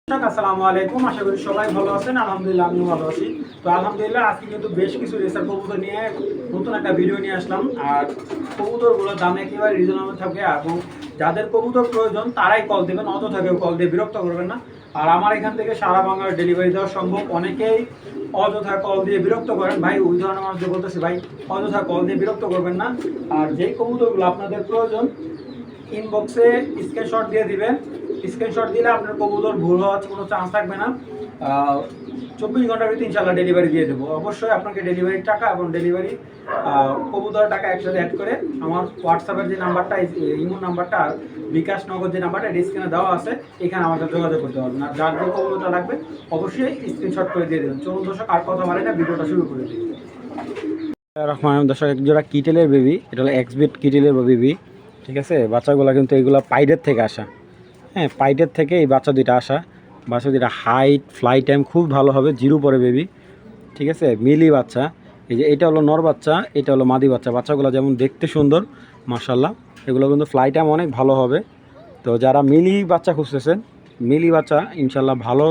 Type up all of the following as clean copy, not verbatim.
আসসালামু আলাইকুম, আশা করি সবাই ভালো আছেন। আলহামদুলিল্লাহ আমিও ভালো আছি। তো আলহামদুলিল্লাহ আজকে কিন্তু বেশ কিছু রেসার কবুতর নিয়ে নতুন একটা ভিডিও নিয়ে আসলাম। আর কবুতরগুলোর দাম একেবারে রিজনেবল থাকবে এবং যাদের কবুতর প্রয়োজন তারাই কল দেবেন, অযথা কেউ কল দিয়ে বিরক্ত করবেন না। আর আমার এখান থেকে সারা বাংলার ডেলিভারি দেওয়া সম্ভব। অনেকেই অযথা কল দিয়ে বিরক্ত করেন, ভাই ওই ধরনের মানুষদের বলতেছি ভাই অযথা কল দিয়ে বিরক্ত করবেন না। আর যেই কবুতরগুলো আপনাদের প্রয়োজন ইনবক্সে স্ক্রিনশট দিয়ে দিবেন। স্ক্রিনশট দিলে আপনার কবুতর ভুল হওয়ার কোনো চান্স থাকবে না। 24 ঘন্টার ভিতরে ইনশাল্লাহ ডেলিভারি দিয়ে দেবো। অবশ্যই আপনাকে ডেলিভারির টাকা এবং ডেলিভারি কবুতরের টাকা একসাথে অ্যাড করে আমার হোয়াটসঅ্যাপের যে নাম্বারটা, ইমো নাম্বারটা আর বিকাশ নগর যে নাম্বারটা স্ক্রিনে দেওয়া আছে, এখানে আমার সাথে যোগাযোগ করতে পারবেন। আর যার যে কবুতরটা লাগবে অবশ্যই স্ক্রিনশট করে দিয়ে দেবেন। চলুন দর্শক আর কথা বলে না, ভিডিওটা শুরু করে দিই। রহমান দর্শক, এক জোড়া কিটেলের বেবি, এটা হলো এক্সবিট কিটেলের বেবি। ঠিক আছে, বাচ্চাগুলো কিন্তু এগুলো পাইডের থেকে আসা। হ্যাঁ, পাইডের থেকে এই বাচ্চা দুইটা আসা। বাচ্চা দুইটা হাইট ফ্লাই টাইম খুব ভালো হবে, জিরো পরে বেবি। ঠিক আছে, মিলি বাচ্চা। এই যে এটা হলো নর বাচ্চা, এটা হলো মাদি বাচ্চা। বাচ্চাগুলো যেমন দেখতে সুন্দর মাশাল্লাহ, এগুলো কিন্তু ফ্লাই টাইম অনেক ভালো হবে। তো যারা মিলি বাচ্চা খুঁজতেছেন, মিলি বাচ্চা ইনশাল্লাহ ভালো,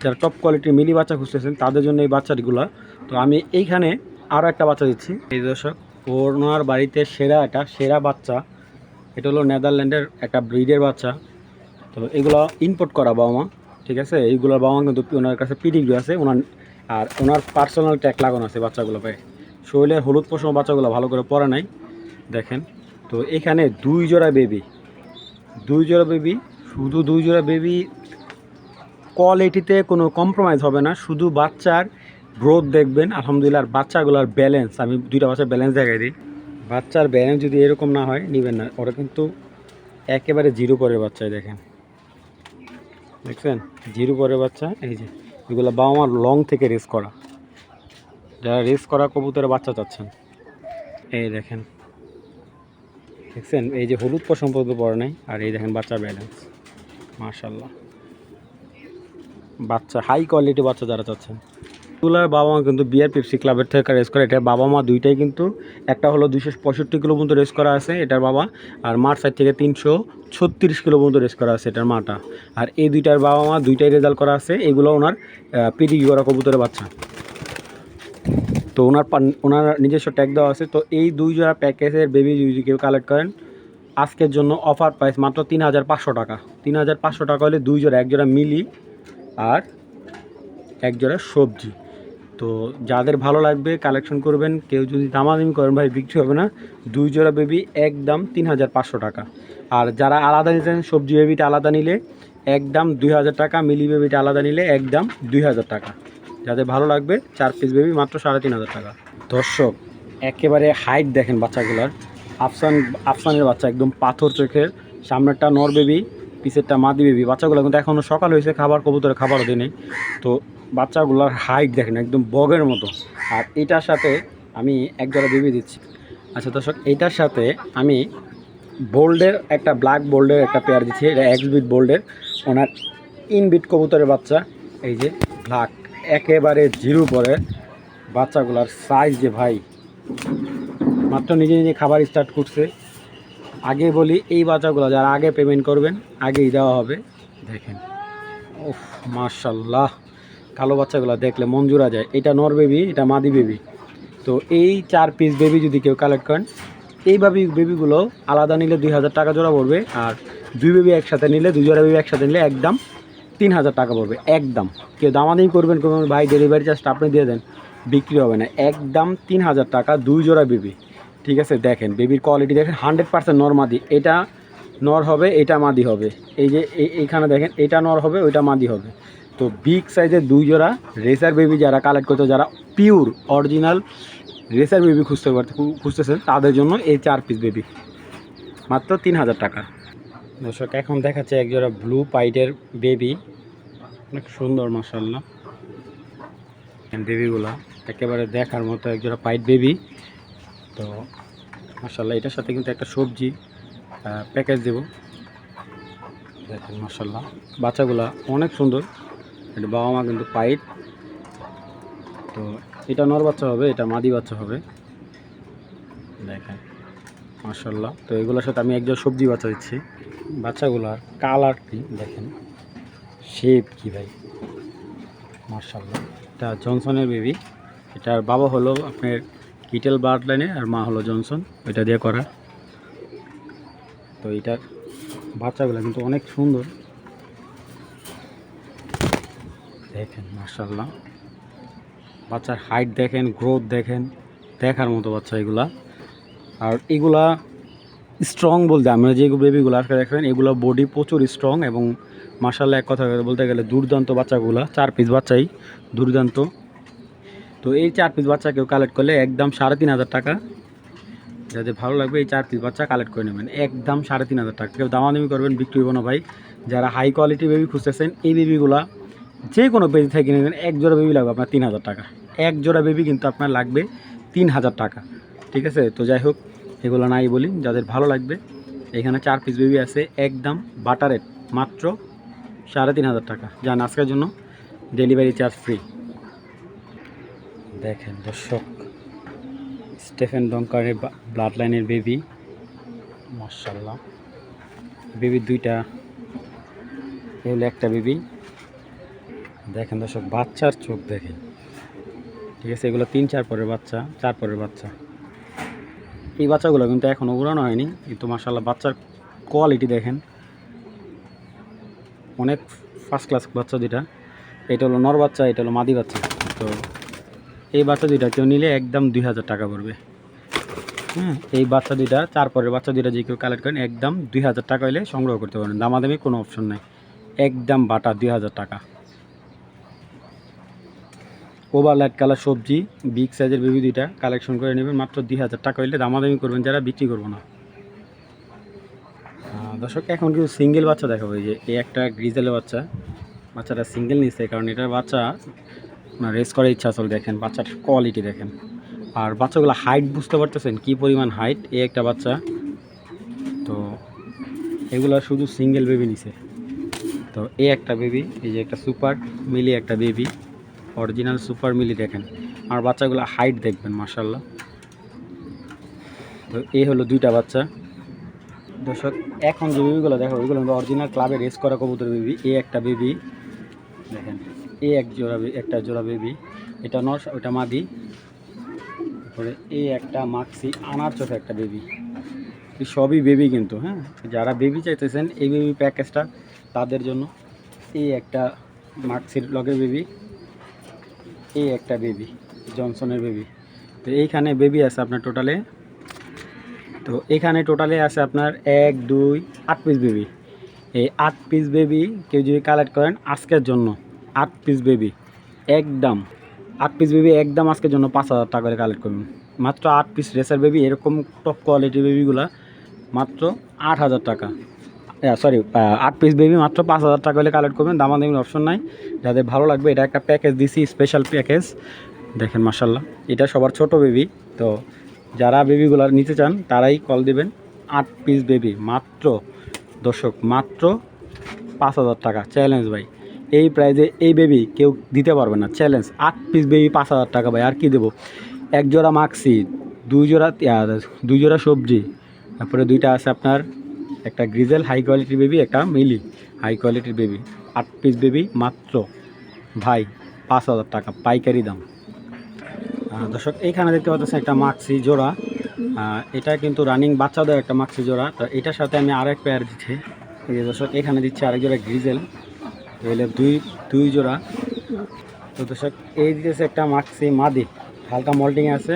যারা টপ কোয়ালিটির মিলি বাচ্চা খুঁজতেছেন তাদের জন্য এই বাচ্চাগুলো। তো আমি এইখানে আরও একটা বাচ্চা দিচ্ছি। এই দর্শক, ওনার বাড়িতে সেরা বাচ্চা। এটা হলো নেদারল্যান্ডের একটা ব্রিডের বাচ্চা। তো এগুলো ইম্পোর্ট করা বাবা মা। ঠিক আছে, এইগুলোর বাবা মা কিন্তু ওনার কাছে পিডিগ্রি আছে, ওনার পার্সোনাল ট্যাগ লাগানো আছে বাচ্চাগুলো পায়ে। শরীরে হলুদ পশম বাচ্চাগুলো ভালো করে পরে নাই দেখেন। তো এখানে দুই জোড়া বেবি, শুধু দুই জোড়া বেবি। কোয়ালিটিতে কোনো কম্প্রোমাইজ হবে না, শুধু বাচ্চার গ্রোথ দেখবেন আলহামদুলিল্লাহ। আর বাচ্চাগুলোর ব্যালেন্স, আমি দুইটা বাচ্চার ব্যালেন্স দেখাই দিই। বাচ্চার ব্যালেন্স যদি এরকম না হয় নেবেন না, ওরা কিন্তু একেবারে জিরো পরের বাচ্চাই দেখেন, দেখছেন জিরো পরের বাচ্চা। এই যে এগুলো বাবা মার লং থেকে রেস করা, যারা রেস করা কবুতরের বাচ্চা চাচ্ছেন এই দেখেন, দেখছেন এই যে হলুদ পশম পর্যন্ত পড়ে নাই। আর এই দেখেন বাচ্চার ব্যালেন্স মাশাল্লাহ। বাচ্চা হাই কোয়ালিটি বাচ্চা যারা চাচ্ছেন, এগুলার বাবা মা কিন্তু বিআর পেপসি ক্লাবের থেকে রেস করে। এটা বাবা মা দুইটাই কিন্তু, একটা হলো 265 কিলো পর্যন্ত রেস করা আছে এটার বাবা, আর মার সাইড থেকে 336 কিলো পর্যন্ত রেস করা আছে এটার মাটা। আর এই দুইটার বাবা মা দুইটাই রেজাল্ট করা আছে। এগুলো ওনার পিডিগ্রি করা কবুতরের বাচ্চা। তো ওনার নিজস্ব ট্যাগ দেওয়া আছে। তো এই দুই জোড়া প্যাকেজের বেবি যদি কেউ কালেক্ট করেন, আজকের জন্য অফার প্রাইস মাত্র 3500 টাকা। 3500 টাকা হলে দুই জোড়া, এক জোড়া মিলি আর এক জোড়া সবজি। তো যাদের ভালো লাগবে কালেকশন করবেন। কেউ যদি দামাদামি করেন ভাই বিক্রি হবে না। দুই জোড়া বেবি একদম 3500 টাকা। আর যারা আলাদা নিতেন, সবজি বেবিটা আলাদা নিলে একদম 2000 টাকা, মিলি বেবিটা আলাদা নিলে একদম 2000 টাকা। যাদের ভালো লাগবে 4 পিস বেবি মাত্র 3500 টাকা। দর্শক, একেবারে হাইট দেখেন বাচ্চাগুলার। আফসানের বাচ্চা একদম পাথর চোখের। সামনেরটা নর বেবি, পিছেরটা মাদি বেবি। বাচ্চাগুলো কিন্তু এখনও সকাল হয়েছে, কবুতরে খাবারও দিই নেই। তো বাচ্চাগুলোর হাইট দেখেন একদম বগের মতো। আর এটার সাথে আমি এক জোড়া বেবি দিচ্ছি। আচ্ছা দর্শক, এইটার সাথে আমি বোল্ডের একটা ব্ল্যাক বোল্ডের একটা পেয়ার দিচ্ছি। এটা এক্সবিট বোল্ডের, ওনার ইনবিট কবুতরের বাচ্চা। এই যে ব্ল্যাক, একেবারে জিরো পরে বাচ্চাগুলার সাইজ যে ভাই, মাত্র নিজে নিজে খাবার স্টার্ট করছে। আগে বলি এই বাচ্চাগুলো যারা আগে পেমেন্ট করবেন আগেই দেওয়া হবে। দেখেন ওফ মাশাল্লাহ, কালো বাচ্চাগুলো দেখলে মন জুড়া যায়। এটা নর বেবি, এটা মাদি বেবি। তো এই 4 পিস বেবি যদি কেউ কালেক্ট করেন, এই বেবিগুলো আলাদা নিলে 2000 টাকা জোড়া পড়বে। আর দুই বেবি একসাথে নিলে, দুই জোড়া বেবি একসাথে নিলে একদম 3000 টাকা পড়বে একদম। কেউ দামাদামি করবেন ভাই ডেলিভারি চার্জটা আপনি দিয়ে দেন, বিক্রি হবে না। একদম 3000 টাকা দুই জোড়া বেবি। ঠিক আছে, দেখেন বেবির কোয়ালিটি দেখেন, 100% নর মাদি। এটা নর হবে, এটা মাদি হবে। এই যে এইখানে দেখেন, এটা নর হবে, ওইটা মাদি হবে। তো বিগ সাইজের দুই জোড়া রেসার বেবি যারা কালেক্ট করতে, যারা পিওর অরিজিনাল রেসার বেবি খুঁজতেছেন তাদের জন্য এই 4 পিস বেবি মাত্র 3000 টাকা। দর্শক, এখন দেখাচ্ছে এক জোড়া ব্লু পাইটের বেবি, অনেক সুন্দর মাশাআল্লাহ। বেবিগুলা একেবারে দেখার মতো, এক জোড়া পাইট বেবি। তো মাশাআল্লাহ, এটার সাথে কিন্তু একটা সবজি প্যাকেজ দেব। দেখেন মাশাআল্লাহ, বাচ্চাগুলা অনেক সুন্দর। এটা বাবা মা কিন্তু পাইট। তো এটা নর বাচ্চা হবে, এটা মাদি বাচ্চা হবে। দেখেন মাশাআল্লাহ। তো এগুলোর সাথে আমি একজন সবজি বাচ্চা দিচ্ছি। বাচ্চাগুলার কালারটি দেখেন, শেপ কি ভাই, মার্শাল্লাহ। এটা জনসনের বেবি। এটার বাবা হলো আপনার কিটেল ব্লাড লাইনে আর মা হলো জনসন, ওইটা দিয়ে করা। তো এটার বাচ্চাগুলো কিন্তু অনেক সুন্দর, দেখেন মার্শাল্লাহ। বাচ্চার হাইট দেখেন, গ্রোথ দেখেন, দেখার মতো বাচ্চা এগুলা। আর এগুলা স্ট্রং বলতে আমরা যে বেবিগুলো আজকে দেখবেন এগুলো বডি প্রচুর স্ট্রং এবং মার্শাল্লাহ এক কথা বলতে গেলে দুর্দান্ত বাচ্চাগুলো, 4 পিস বাচ্চাই দুর্দান্ত। তো এই 4 পিস বাচ্চা কেউ কালেক্ট করলে একদম 3,500 টাকা। যাদের ভালো লাগবে এই 4 পিস বাচ্চা কালেক্ট করে নেবেন, একদম 3,500 টাকা। কেউ দামাদামি করবেন, বিক্রি হবো না ভাই। যারা হাই কোয়ালিটি বেবি খুঁজতেছেন এই বেবিগুলা যে কোনো পেজ থেকে নেবেন, এক জোড়া বেবি লাগবে আপনার 3,000 টাকা। এক জোড়া বেবি কিন্তু আপনার লাগবে 3,000 টাকা, ঠিক আছে? তো যাই হোক, এগুলো নাই বলি, যাদের ভালো লাগবে এখানে 4 পিস বেবি আছে, একদম বাটারেট, মাত্র 3,500 টাকা। যান, আজকের জন্য ডেলিভারি চার্জ ফ্রি। দেখেন দর্শক, স্টেফেন ডঙ্কারের ব্লাড লাইনের বেবি, মাশাআল্লাহ। বেবির দুইটা, এ হলো একটা বেবি। দেখেন দর্শক, বাচ্চার চোখ দেখেন, ঠিক আছে? এগুলো 3-4 পরের বাচ্চা, 4 পরের বাচ্চা। এই বাচ্চাগুলো কিন্তু এখনও উড়ানো হয়নি, কিন্তু মাশাআল্লাহ বাচ্চার কোয়ালিটি দেখেন, অনেক ফার্স্ট ক্লাস বাচ্চা দুইটা। এটা হলো নর বাচ্চা, এটা হলো মাদি বাচ্চা। তো এই বাচ্চা দুইটা কেউ নিলে একদম 2,000 টাকা পড়বে। এই বাচ্চা দুইটা, 4 পরের বাচ্চা দুইটা যে কেউ কালেক্ট করেন একদম 2,000 টাকা হলে সংগ্রহ করতে পারেন, দামাদামি কোনো অপশন নাই, একদম বাটা 2,000 টাকা। ওভার লাইট কালার সবজি বিগ সাইজের বেবি দুইটা কালেকশন করে নেবেন মাত্র 2,000 টাকা হইলে, দামাদামি করবেন যারা, বিক্রি করবো না। দর্শক, এখন কিন্তু সিঙ্গেল বাচ্চা দেখাবো। এই যে এই একটা গ্রিজেলের বাচ্চা, বাচ্চাটা সিঙ্গেল নিচ্ছে কারণ এটার বাচ্চা রেস করার ইচ্ছা আসলে। দেখেন বাচ্চাটার কোয়ালিটি দেখেন, আর বাচ্চাগুলো হাইট বুঝতে পারতেছেন কী পরিমাণ হাইট। এই একটা বাচ্চা, তো এগুলো শুধু সিঙ্গেল বেবি নিছে। তো এই একটা বেবি, এই যে একটা সুপার মিলি একটা বেবি, অরিজিনাল সুপার মিলি। দেখেন আর বাচ্চাগুলো হাইট দেখবেন মাশাআল্লাহ। তো এই হলো দুইটা বাচ্চা। দর্শক, এখন যে বেবিগুলো দেখো ওইগুলো অরিজিনাল ক্লাবে রেস করা কবুতর বেবি। এই একটা বেবি দেখেন, এই একটা জোড়া বেবি, এটা নর, ওটা মাদি। তারপরে এই একটা মাক্সি আনার চোখে একটা বেবি। এই সবই বেবি কিন্তু, হ্যাঁ, যারা বেবি চাইতেছেন এই বেবি প্যাকেজটা তাদের জন্য। এই একটা মাক্সির লগের বেবি, এই একটা বেবি জনসনের বেবি। তো এইখানে বেবি আছে আপনার টোটালে, তো এখানে টোটালে আছে আপনার 1, 2, 8 পিস বেবি। এই 8 পিস বেবি কেউ যদি কালেক্ট করেন আজকের জন্য, 8 পিস বেবি একদম, 8 পিস বেবি একদম আজকের জন্য 5,000 টাকা করে কালেক্ট করবেন। মাত্র 8 পিস রেসার বেবি, এরকম টপ কোয়ালিটির বেবিগুলা মাত্র 8,000 টাকা। সরি, 8 পিস বেবি মাত্র 5,000 টাকা হলে কালেক্ট করবেন, দামাদামির অপশন নাই। যাদের ভালো লাগবে, এটা একটা প্যাকেজ দিছি, স্পেশাল প্যাকেজ। দেখেন মাশাআল্লাহ, এটা সবার ছোট বেবি। তো যারা বেবিগুলো নিতে চান তারাই কল দিবেন। 8 পিস বেবি মাত্র, দর্শক, মাত্র 5,000 টাকা। চ্যালেঞ্জ ভাই, এই প্রাইজে এই বেবি কেউ দিতে পারবে না, চ্যালেঞ্জ। 8 পিস বেবি 5,000 টাকা ভাই, আর কি দেবো? 1 জোড়া মাক্সি, 2 জোড়া সবজি, তারপরে দুইটা আছে আপনার একটা গ্রিজেল হাই কোয়ালিটির বেবি, একটা মিলি হাই কোয়ালিটির বেবি। 8 পিস বেবি মাত্র ভাই 5,000 টাকা পাইকারি দাম। দর্শক, এইখানে দেখতে পাচ্ছেন একটা মাক্সি জোড়া, এটা কিন্তু রানিং বাচ্চাদের একটা মাক্সি জোড়া। তো এটার সাথে আমি আরেক পেয়ার দিচ্ছি। এই যে দর্শক, এখানে দিচ্ছে আরেক জোড়া গ্রিজেল, এলে দুই জোড়া। তো দর্শক, এই দিতেছে একটা মাক্সি মাদি, হালকা মল্টিং আছে।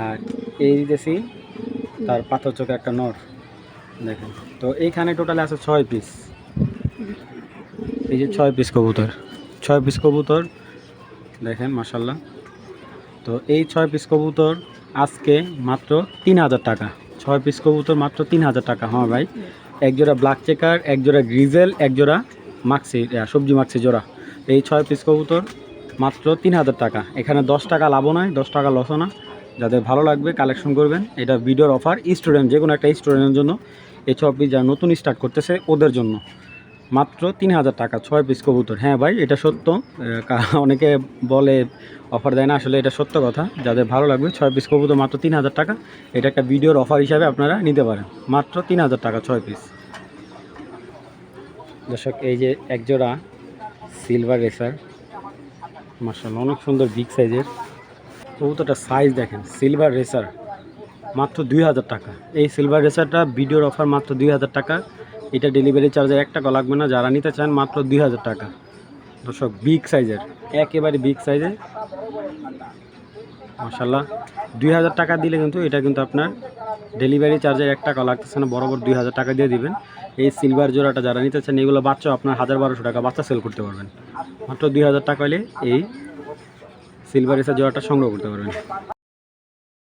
আর এই দিতেছি তার পাথর চোখে একটা নর, দেখেন। তো এইখানে টোটালে আছে 6 পিস। এই যে 6 পিস কবুতর, 6 পিস কবুতর দেখেন মাশাআল্লাহ। তো এই 6 পিস কবুতর আজকে মাত্র 3,000 টাকা। 6 পিস কবুতর মাত্র 3,000 টাকা। হ্যাঁ ভাই, এক জোড়া ব্ল্যাক চেকার, এক জোড়া গ্রিজেল, এক জোড়া মাক্সি সবজি মাক্সি জোড়া। এই 6 পিস কবুতর মাত্র 3,000 টাকা। এখানে 10 টাকা লাভও নয়, 10 টাকা লসও না। যাদের ভালো লাগবে কালেকশন করবেন, এটা ভিডিওর অফার। স্টুডেন্ট, যে কোনো একটা স্টুডেন্টের জন্য এই 6 পিস, যারা নতুন স্টার্ট করতেছে ওদের জন্য মাত্র 3,000 টাকা 6 পিস কবুতর। হ্যাঁ ভাই, এটা সত্য। অনেকে বলে অফার দেয় না, আসলে এটা সত্য কথা। যাদের ভালো লাগবে 6 পিস কবুতর মাত্র 3,000 টাকা। এটা একটা ভিডিওর অফার হিসাবে আপনারা নিতে পারেন, মাত্র 3,000 টাকা 6 পিস। দর্শক এই যে এক জোড়া সিলভার রেসার, মাশাআল্লাহ অনেক সুন্দর বিগ সাইজের কবুতরটা। সাইজ দেখেন, সিলভার রেসার মাত্র 2000 টাকা। এই সিলভার রেসারটা ভিডিওর অফার মাত্র 2000 টাকা। এটা ডেলিভারি চার্জের 1 টাকা লাগবে না, যারা নিতে চান মাত্র 2000 টাকা। দর্শক বিগ সাইজের, একেবারে বিগ সাইজের মাশাআল্লাহ। 2000 টাকা দিলে কিন্তু এটা কিন্তু আপনার ডেলিভারি চার্জের 1 টাকা লাগতেছে না, বরাবর 2000 টাকা দিয়ে দিবেন। এই সিলভার জোড়াটা যারা নিতে চান, এগুলো বাচ্চা আপনার 1000-1200 টাকা বাচ্চা সেল করতে পারবেন। মাত্র 2000 টাকা হলে এই সিলভার রেসার জোড়াটা সংগ্রহ করতে পারবেন।